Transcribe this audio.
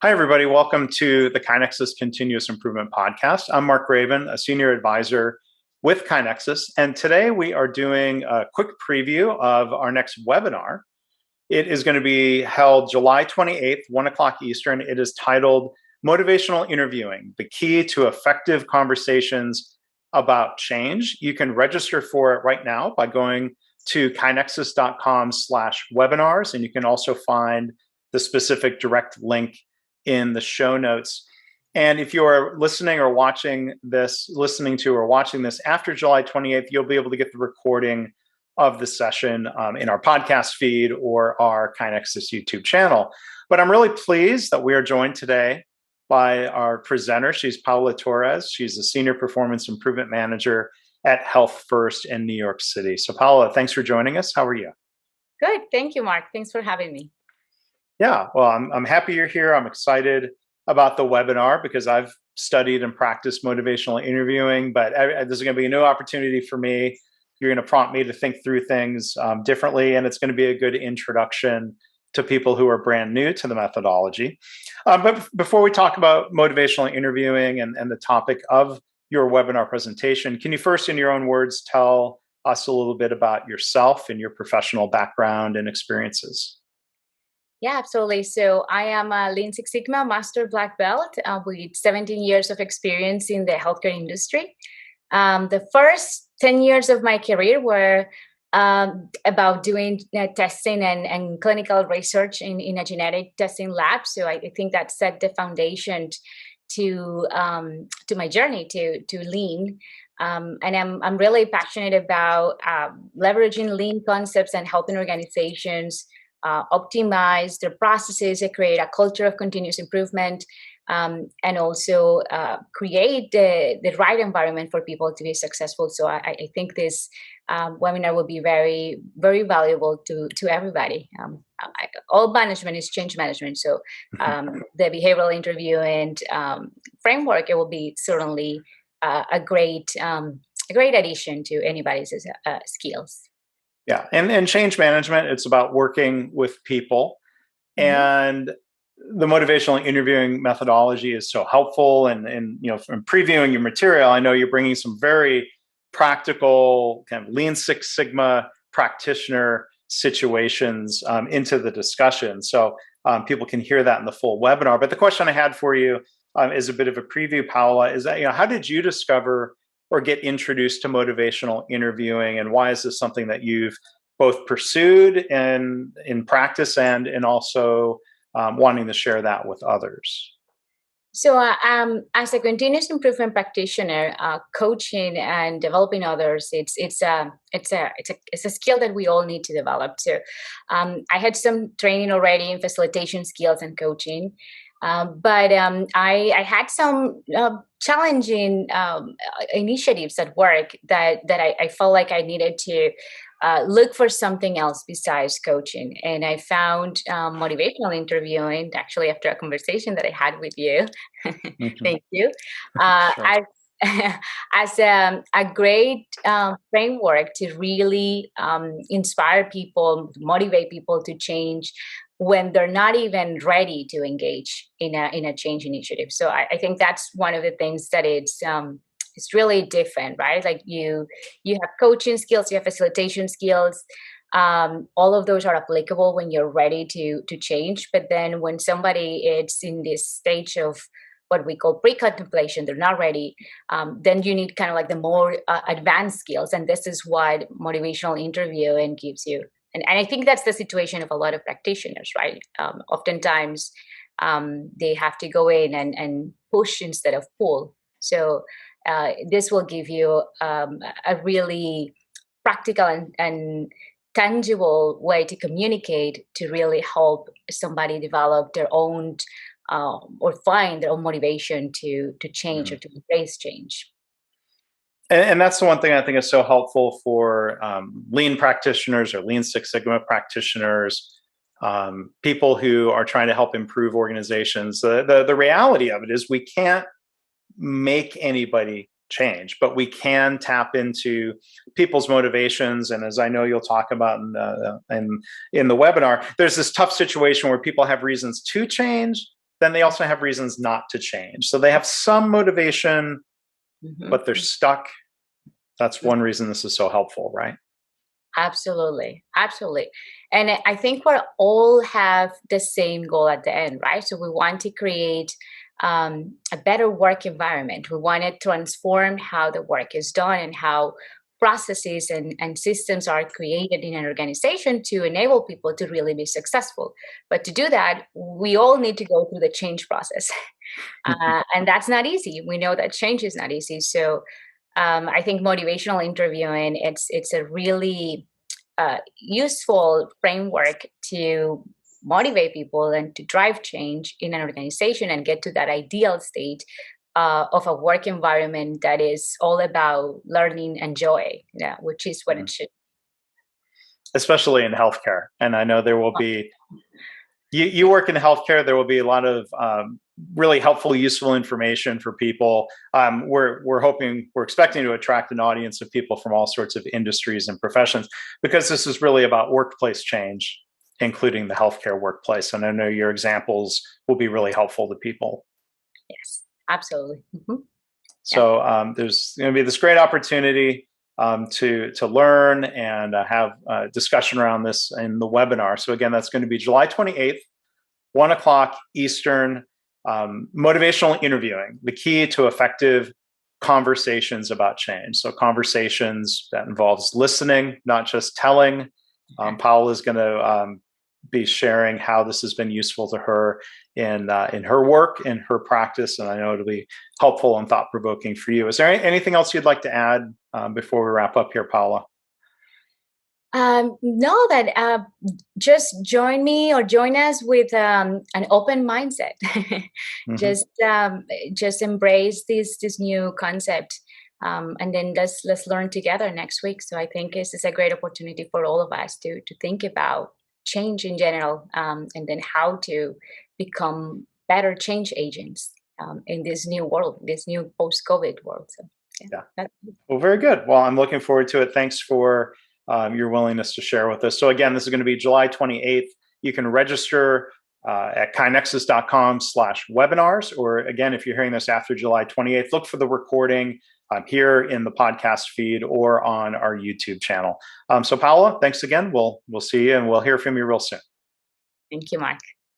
Hi, everybody. Welcome to the KaiNexus Continuous Improvement Podcast. I'm Mark Raven, a senior advisor with KaiNexus, and today we are doing a quick preview of our next webinar. It is going to be held July 28th, 1 o'clock Eastern. It is titled Motivational Interviewing, the Key to Effective Conversations About Change. You can register for it right now by going to kainexus.com/webinars, and you can also find the specific direct link in the show notes. And if you're listening to or watching this after July 28th, you'll be able to get the recording of the session in our podcast feed or our KaiNexus YouTube channel. But I'm really pleased that we are joined today by our presenter. She's Paola Torres. She's a Senior Performance Improvement Manager at Healthfirst in New York City. So Paola, thanks for joining us. How are you? Good. Thank you, Mark. Thanks for having me. Yeah, well, I'm happy you're here. I'm excited about the webinar because I've studied and practiced motivational interviewing, but this is going to be a new opportunity for me. You're going to prompt me to think through things differently, and it's going to be a good introduction to people who are brand new to the methodology. But before we talk about motivational interviewing and the topic of your webinar presentation, can you first, in your own words, tell us a little bit about yourself and your professional background and experiences? Yeah, absolutely. So I am a Lean Six Sigma Master Black Belt with 17 years of experience in the healthcare industry. The first 10 years of my career were about doing testing and clinical research in a genetic testing lab. So I think that set the foundation to my journey to Lean. And I'm really passionate about leveraging Lean concepts and helping organizations optimize their processes and create a culture of continuous improvement, and also create the right environment for people to be successful. So I think this webinar will be very, very valuable to everybody. All management is change management. So the behavioral interview and framework, it will be certainly a great addition to anybody's skills. Yeah, and change management, it's about working with people. And the motivational interviewing methodology is so helpful. And from previewing your material, I know you're bringing some very practical kind of Lean Six Sigma practitioner situations into the discussion. So people can hear that in the full webinar. But the question I had for you is a bit of a preview, Paola, is that, how did you discover or get introduced to motivational interviewing, and why is this something that you've both pursued in practice and also wanting to share that with others? So as a continuous improvement practitioner, coaching and developing others, it's a skill that we all need to develop. So I had some training already in facilitation skills and coaching. But I had some challenging initiatives at work that I felt like I needed to look for something else besides coaching. And I found motivational interviewing, actually, after a conversation that I had with you. Thank you. Sure. As a great framework to really inspire people, motivate people to change when they're not even ready to engage in a change initiative. So I think that's one of the things that it's really different, right? Like you have coaching skills, you have facilitation skills. All of those are applicable when you're ready to change. But then when somebody is in this stage of what we call pre-contemplation, they're not ready, then you need kind of like the more advanced skills. And this is what motivational interviewing gives you. And I think that's the situation of a lot of practitioners, right? Oftentimes, they have to go in and push instead of pull. So this will give you a really practical and tangible way to communicate to really help somebody develop their own or find their own motivation to change or to embrace change. And that's the one thing I think is so helpful for Lean practitioners or Lean Six Sigma practitioners, people who are trying to help improve organizations. The reality of it is we can't make anybody change, but we can tap into people's motivations. And as I know you'll talk about in the webinar, there's this tough situation where people have reasons to change, then they also have reasons not to change. So they have some motivation, but they're stuck. That's one reason this is so helpful, right? Absolutely. Absolutely. And I think we all have the same goal at the end, right? So we want to create a better work environment. We want to transform how the work is done and how processes and systems are created in an organization to enable people to really be successful. But to do that, we all need to go through the change process. And that's not easy. We know that change is not easy. So I think motivational interviewing, it's a really useful framework to motivate people and to drive change in an organization and get to that ideal state of a work environment that is all about learning and joy, which is what it should. Especially in healthcare. And I know there will be, you work in healthcare, there will be a lot of really helpful, useful information for people. We're expecting to attract an audience of people from all sorts of industries and professions, because this is really about workplace change, including the healthcare workplace. And I know your examples will be really helpful to people. Yes, absolutely. So there's going to be this great opportunity to learn and have a discussion around this in the webinar. So again, that's going to be July 28th, 1 o'clock Eastern. Motivational interviewing, the key to effective conversations about change. So conversations that involves listening, not just telling. Paola is going to be sharing how this has been useful to her in her work, in her practice, and I know it'll be helpful and thought-provoking for you. Is there anything else you'd like to add before we wrap up here, Paola? No, that just join me or join us with an open mindset. Just embrace this new concept, and then let's learn together next week. So I think this is a great opportunity for all of us to think about change in general, and then how to become better change agents in this new world, this new post-COVID world. So yeah. Well, very good. Well, I'm looking forward to it. Thanks for your willingness to share with us. So again, this is going to be July 28th. You can register at kainexus.com/webinars. Or again, if you're hearing this after July 28th, look for the recording here in the podcast feed or on our YouTube channel. So Paola, thanks again. We'll see you and we'll hear from you real soon. Thank you, Mark.